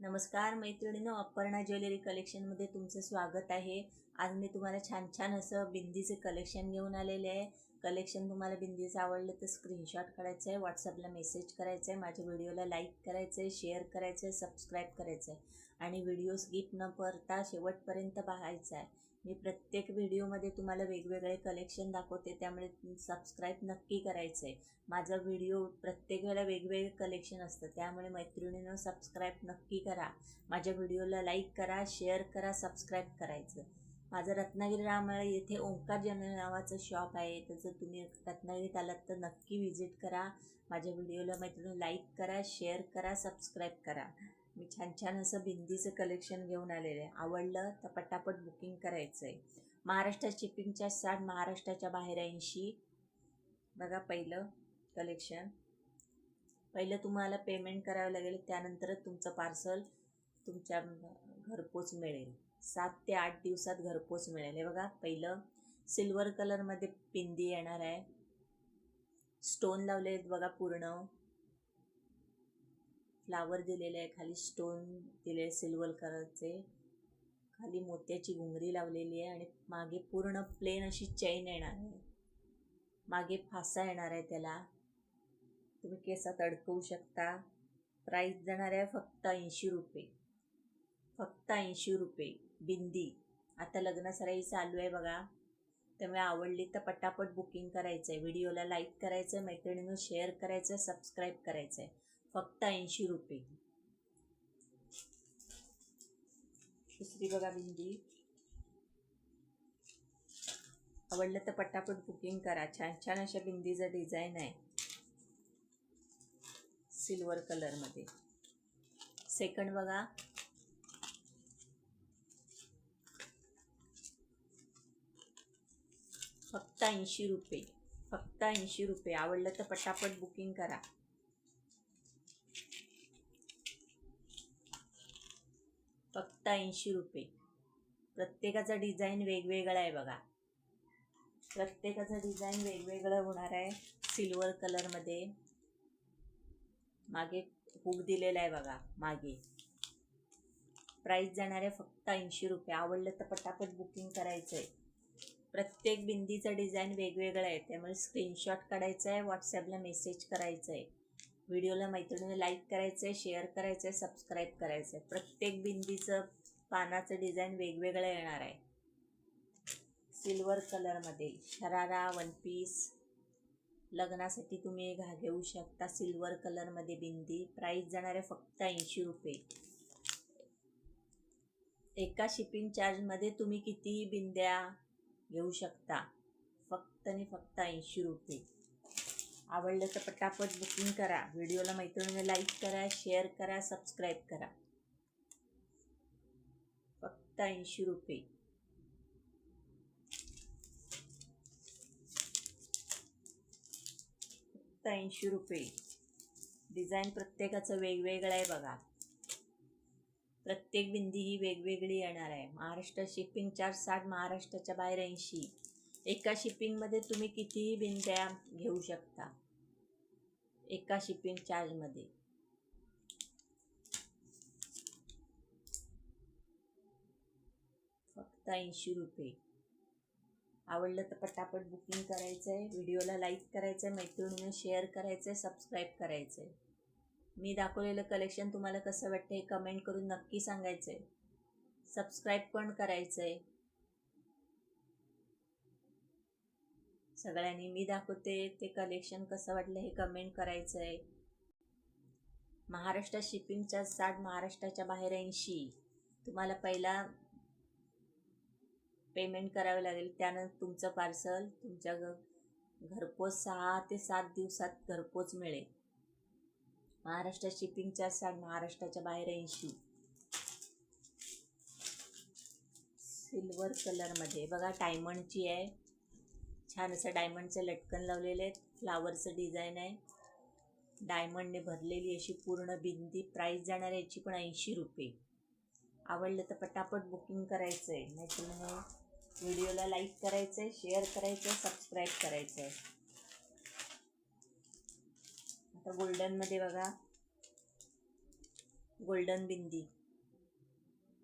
नमस्कार मैत्रिणींनो, अपर्णा ज्वेलरी कलेक्शनमध्ये तुमचं स्वागत आहे। आज मी तुम्हाला छान छान असं बिंदीचे कलेक्शन घेऊन आलेले आहे। कलेक्शन तुम्हाला बिंदीचं आवडलं तर स्क्रीनशॉट काढायचं आहे, व्हॉट्सअपला मेसेज करायचं आहे, माझ्या व्हिडिओला लाईक करायचं आहे, शेअर करायचं आहे, सबस्क्राईब करायचं आहे आणि व्हिडिओ स्किप न करता शेवटपर्यंत पाहायचा आहे। मी प्रत्येक व्हिडिओमध्ये तुम्हाला वेगवेगळे कलेक्शन दाखवते, त्यामुळे सबस्क्राईब नक्की करायचं आहे। माझा व्हिडिओ प्रत्येक वेळेला वेगवेगळे कलेक्शन असतं, त्यामुळे मैत्रिणींनो सबस्क्राईब नक्की करा। माझ्या व्हिडिओला लाईक करा, शेअर करा, सबस्क्राईब करायचं। माझं रत्नागिरी रामळे येथे ओंकार ज्वेलरी नावाचं शॉप आहे, त्याचं तुम्ही रत्नागिरीत आलात तर नक्की व्हिजिट करा। माझ्या व्हिडिओला मैत्रिणींनो लाईक करा, शेअर करा, सबस्क्राईब करा। मी छान छान असं बिंदीचं कलेक्शन घेऊन आलेलं आहे, आवडलं तर पटापट बुकिंग करायचं आहे। महाराष्ट्रात शिपिंगच्या 60, महाराष्ट्राच्या बाहेर 80। बघा पहिलं कलेक्शन, पहिलं तुम्हाला पेमेंट करावं लागेल, त्यानंतरच तुमचं पार्सल तुमच्या घरपोच मिळेल। 7 ते 8 दिवसात घरपोच मिळेल। हे बघा पहिलं सिल्वर कलरमध्ये बिंदी येणार आहे, स्टोन लावले आहेत बघा, पूर्ण फ्लावर दिलेले आहे, खाली स्टोन दिले सिल्वर कलरचे, खाली मोत्याची घुंगरी लावलेली आहे आणि मागे पूर्ण प्लेन अशी चैन येणार आहे, मागे फासा येणार आहे, त्याला तुम्ही केसात अडकवू शकता। प्राईस जाणार आहे फक्त 80 रुपये, फक्त 80 रुपये बिंदी। आता लग्नसराई चालू आहे बघा, त्यामुळे आवडली तर पटापट बुकिंग करायचं आहे। व्हिडिओला लाईक करायचं आहे, मैत्रिणींनो शेअर करायचं, सबस्क्राईब करायचं आहे। फक्त 80 रुपये। दुसरी बघा बिंदी, आवडलं तर पटापट बुकिंग करा। छान छान अशा बिंदीचं डिझाईन आहे सिल्वर कलरमध्ये। सेकंड बघा, फक्त 80 रुपये, फक्त 80 रुपये। आवडलं तर पटापट बुकिंग करा। फक्त 80 रुपये। प्रत्येकाचा डिझाईन वेगवेगळा आहे बघा, प्रत्येकाचं डिझाईन वेगवेगळं होणार आहे। सिल्वर कलरमध्ये मागे हुक दिलेला आहे बघा मागे। प्राईस जाणार आहे फक्त 80 रुपये। आवडलं तर पटापट बुकिंग करायचं आहे। प्रत्येक बिंदीचं डिझाईन वेगवेगळं आहे, त्यामुळे स्क्रीनशॉट काढायचा आहे, व्हॉट्सअपला मेसेज करायचं आहे, व्हिडिओला मैत्रिणीने लाईक करायचं आहे, शेअर करायचं आहे, सबस्क्राईब करायचं आहे। प्रत्येक बिंदीचं पानाचं डिझाईन वेगवेगळं येणार आहे। सिल्वर कलरमध्ये शरारा, वन पीस, लग्नासाठी तुम्ही घेऊ शकता। सिल्वर कलरमध्ये बिंदी, प्राईस जाणार आहे फक्त 80 रुपये। एका शिपिंग चार्जमध्ये तुम्ही कितीही बिंद्या घेऊ शकता, फक्त आणि फक्त 80 रुपये। आवडलं तर पटापट बुकिंग करा। व्हिडिओला मैत्रिणीने लाईक करा, शेअर करा, सबस्क्राईब करा। फक्त 80 रुपये। फक्त 80 रुपये। डिझाईन प्रत्येकाचं वेगवेगळं आहे बघा, प्रत्येक बिंदी ही वेगवेगळी येणार आहे। महाराष्ट्र शिपिंग चार्ज 60, महाराष्ट्राच्या बाहेर 80। एका शिपिंगमध्ये तुम्ही कितीही बिंद्या घेऊ शकता, एका शिपिंग चार्जमध्ये। फक्त 80 रुपये। आवडलं तर पटापट बुकिंग करायचं आहे, व्हिडिओला लाईक करायचं आहे, मैत्रिणींना शेअर करायचं आहे, सबस्क्राईब करायचं आहे। मी दाखवलेलं कलेक्शन तुम्हाला कसं वाटतं हे कमेंट करून नक्की सांगायचं आहे। सबस्क्राईब पण करायचं आहे सगळ्यांनी। मी दाखवते ते कलेक्शन कसं वाटलं हे कमेंट करायचं आहे। महाराष्ट्र शिपिंगच्या 60, महाराष्ट्राच्या बाहेर 80। तुम्हाला पहिला पेमेंट करावे लागेल, त्यानंतर तुमचं पार्सल तुमच्या घरपोच 6 ते 7 दिवसात घरपोच मिळेल। महाराष्ट्र शिपिंगच्या 60, महाराष्ट्राच्या बाहेर 80। सिल्वर कलरमध्ये बघा, डायमंडची आहे, छान असं डायमंडचं लटकन लावलेले आहेत, फ्लावरचं डिझाईन आहे, डायमंडने भरलेली अशी पूर्ण बिंदी। प्राईस जाणार याची पण 80 रुपये। आवडलं तर पटापट बुकिंग करायचं आहे, मैत्रिणींनो व्हिडिओला लाईक करायचं आहे, शेअर करायचं आहे, सबस्क्राईब करायचं आहे। आता गोल्डनमध्ये बघा, गोल्डन बिंदी,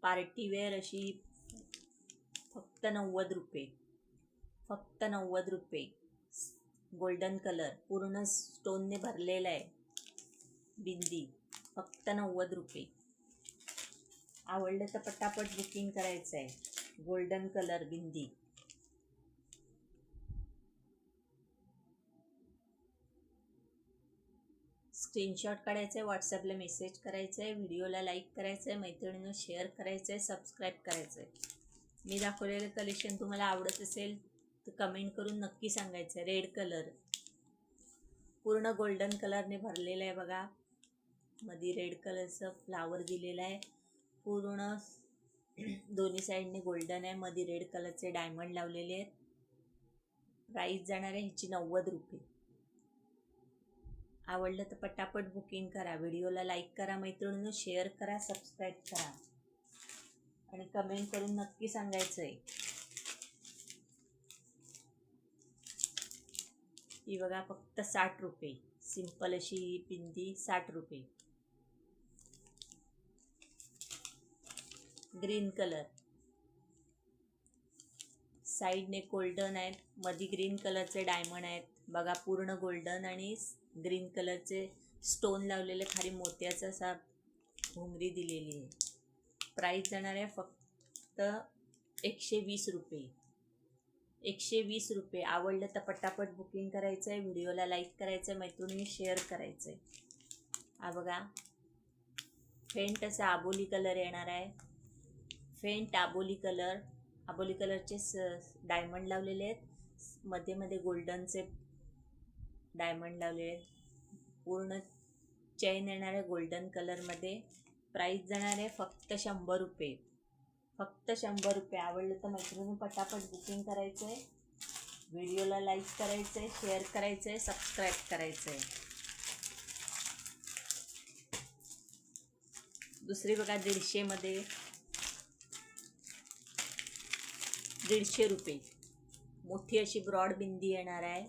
पार्टीवेअर अशी, फक्त 90 रुपये, फक्त 90 रुपये. गोल्डन कलर पूर्ण स्टोनने भरलेला आहे बिंदी, फक्त 90 रुपये. आवडलं तर पटापट बुकिंग करायचं आहे. गोल्डन कलर बिंदी. स्क्रीनशॉट काढायचा आहे, व्हॉट्सअपला मेसेज करायचा आहे, व्हिडिओला लाईक करायचं आहे, मैत्रिणींना शेअर करायचं आहे, सबस्क्राईब करायचं आहे. मी दाखवलेलं कलेक्शन तुम्हाला आवडत असेल तर कमेंट करून नक्की सांगायचं आहे. रेड कलर पूर्ण गोल्डन कलरने भरलेलं आहे बघा. मध्ये रेड कलरचं फ्लावर दिलेलं आहे. पूर्ण दोन्ही साईडने गोल्डन आहे, मध्ये रेड कलरचे डायमंड लावलेले आहेत. प्राईस जाणार आहे ह्याची 90 रुपये. आवडलं तर पटापट बुकिंग करा. व्हिडिओला लाईक करा, मैत्रिणींना शेअर करा, सबस्क्राईब करा आणि कमेंट करून नक्की सांगायचं आहे. ही बघा फक्त 60 रुपये. सिंपल अशी ही बिंदी 60 रुपये. ग्रीन कलर, साईडने गोल्डन आहेत, मध्ये ग्रीन कलरचे डायमंड आहेत बघा. पूर्ण गोल्डन आणि ग्रीन कलरचे स्टोन लावलेले, खाली मोत्याचा असा घुंगरी दिलेली आहे. प्राईस जाणार आहे फक्त 120 रुपये. 120 रुपये. आवडलं तर पटापट बुकिंग करायचं आहे, व्हिडिओला लाईक करायचं आहे, मैत्रिणींनी शेअर करायचं आहे. हा बघा फेंट असा आबोली कलर येणार आहे. फेंट आबोली कलर, आबोली कलरचे डायमंड लावलेले आहेत, मध्ये मध्ये गोल्डनचे डायमंड लावलेले आहेत. पूर्ण चेन येणार आहे गोल्डन कलरमध्ये. प्राईस जाणार आहे फक्त 100 रुपये. फक्त 100 रुपये. आवडलं तर मैत्रिणी पटापट बुकिंग करायचं आहे, व्हिडिओला लाईक करायचं आहे, शेअर करायचं आहे, सबस्क्राईब करायचं आहे. दुसरी बघा 150 मध्ये, 150 रुपये. मोठी अशी ब्रॉड बिंदी येणार आहे.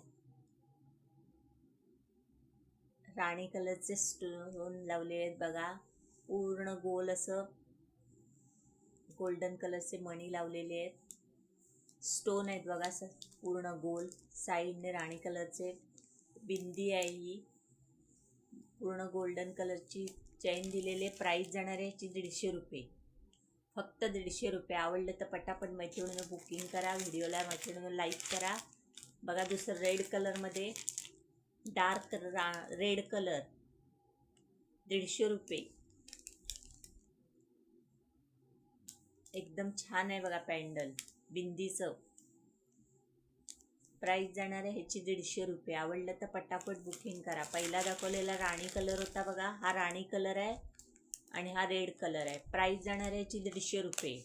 राणी कलरचे स्टोन लावले आहेत बघा. पूर्ण गोल असं गोल्डन कलरचे मणी लावलेले आहेत. स्टोन आहेत बघा पूर्ण गोल. साईडने राणी कलरचे बिंदी आहे ही. पूर्ण गोल्डन कलरची चेन दिलेली. प्राईस जाणार आहे याची 150 रुपये. फक्त 150 रुपये. आवडलं तर पटापट मैत्रिणीनं बुकिंग करा, व्हिडिओला मैत्रिणीनं लाईक करा. बघा दुसरं रेड कलरमध्ये, डार्क रेड कलर, 150 रुपये. एकदम छान आहे बघा पॅन्डल बिंदीचं. प्राईस जाणार आहे ह्याची 150 रुपये. आवडलं तर पटापट बुकिंग करा. पहिला दाखवलेला राणी कलर होता बघा, हा राणी कलर आहे आणि हा रेड कलर आहे. प्राईस जाणार आहे ह्याची 150 रुपये.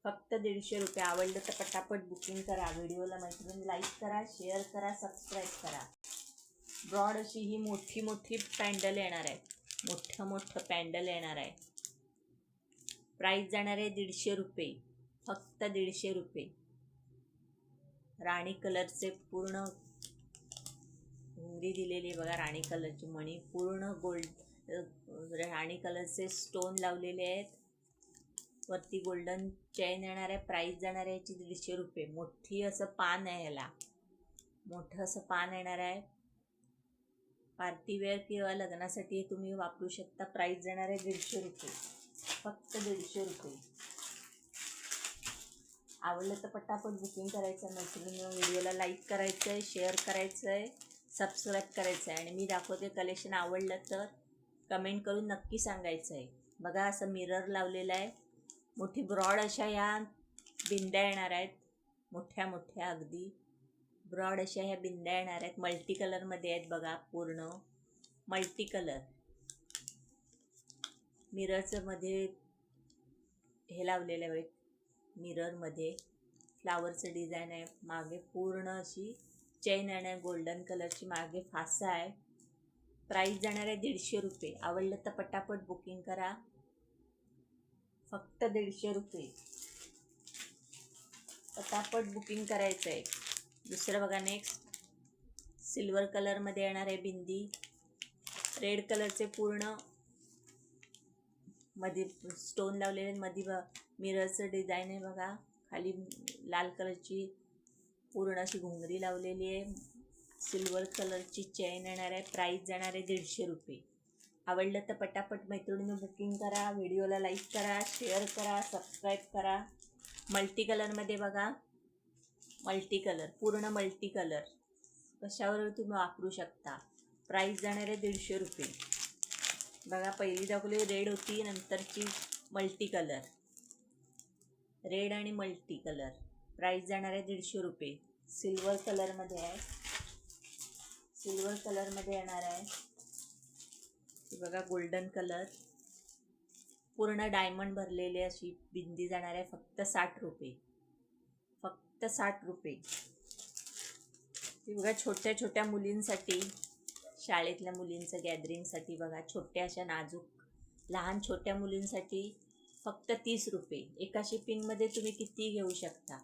फक्त 150 रुपये. आवडलं तर पटापट बुकिंग करा, व्हिडिओला मैत्रिणी लाईक करा, शेअर करा, सबस्क्राईब करा. ब्रॉड अशी ही मोठी मोठी पॅन्डल येणार आहे, मोठं पॅन्डल येणार आहे. प्राईस जाणार आहे 150 रुपये. फक्त 150 रुपये. राणी कलरचे पूर्ण घुंगरी दिलेली आहे बघा, राणी कलरची मणी, पूर्ण गोल्ड राणी कलरचे स्टोन लावलेले आहेत. वरती गोल्डन चेन येणार आहे. प्राईस जाणार आहे याची 150 रुपये. मोठी असं पान आहे, याला मोठं असं पान येणार आहे. पार्टीवेअर किंवा लग्नासाठी तुम्ही वापरू शकता. प्राईस जाणार आहे 150 रुपये. फक्त 150 रुपये. आवडलं तर पटापट बुकिंग करायचं आहे मैत्रिणींनो. व्हिडिओला लाईक करायचं आहे, शेअर करायचं आहे, सबस्क्राईब करायचं आहे. आणि मी दाखवते कलेक्शन आवडलं तर कमेंट करून नक्की सांगायचं आहे. बघा असं मिरर लावलेलं आहे. मोठी ब्रॉड अशा ह्या बिंद्या येणार आहेत, मोठ्या मोठ्या अगदी ब्रॉड अशा ह्या बिंद्या येणार आहेत. मल्टी कलरमध्ये आहेत बघा, पूर्ण मल्टी कलर. मिररचं मध्ये हे लावलेलं आहे, मिररमध्ये फ्लावरचं डिझाईन आहे. मागे पूर्ण अशी चेन आहे गोल्डन कलरची, मागे फासा आहे. प्राईस जाणार आहे 150 रुपये. आवडलं तर पटापट बुकिंग करा. फक्त 150 रुपये. पटापट बुकिंग करायचं आहे. दुसरं बघा नेक्स्ट सिल्वर कलरमध्ये येणार आहे बिंदी. रेड कलरचे पूर्ण मध्ये स्टोन लावलेले, मध्ये मिररचं डिझाईन आहे बघा. खाली लाल कलरची पूर्ण अशी घुंगरी लावलेली आहे. सिल्वर कलरची चेन येणार आहे. प्राईस जाणार आहे 150 रुपये. आवडलं तर पटापट मैत्रिणींनी बुकिंग करा. व्हिडिओला लाईक करा, शेअर करा, सबस्क्राईब करा. मल्टी कलरमध्ये बघा, मल्टी कलर, पूर्ण मल्टी कलर कशावर तुम्ही वापरू शकता. प्राईस जाणार आहे 150 रुपये. बघा, पहिली दाखवली रेड होती, नंतरची मल्टी कलर, रेड आणि मल्टी कलर. प्राईस जाणार आहे 150 रुपये. सिल्वर कलरमध्ये आहे, सिल्वर कलरमध्ये येणार आहे. बघा, गोल्डन कलर, पूर्ण डायमंड भरलेली अशी बिंदी जाणार आहे. फक्त 60 रुपये, फक्त 60 रुपये. बघा, छोट्या छोट्या मुलींसाठी, शाळेतल्या मुलींचं गॅदरिंगसाठी बघा, छोट्या अशा नाजूक लहान छोट्या मुलींसाठी फक्त 30 रुपये. एका शिपिंगमध्ये तुम्ही कितीही घेऊ शकता.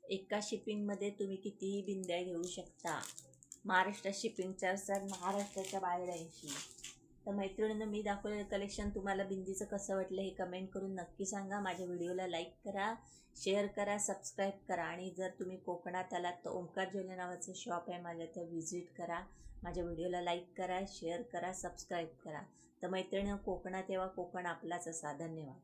एका शिपिंगमध्ये तुम्ही कितीही बिंद्या घेऊ शकता. महाराष्ट्रात शिपिंग चार्ज महाराष्ट्राच्या बाहेर 80. तर मैत्रिणींनो, मी दाखवलेलं कलेक्शन तुम्हाला बिंदीचं कसं वाटलं हे कमेंट करून नक्की सांगा. माझ्या व्हिडिओला लाईक करा, शेअर करा, सबस्क्राईब करा. आणि जर तुम्ही कोकणात आलात तर ओंकार ज्वेलरी नावाचं शॉप आहे माझ्या, तर व्हिजिट करा. माझ्या व्हिडिओला लाईक करा, शेअर करा, सबस्क्राईब करा. तर मैत्रिणींनो, कोकणात येवा, कोकण आपलाच असा. धन्यवाद.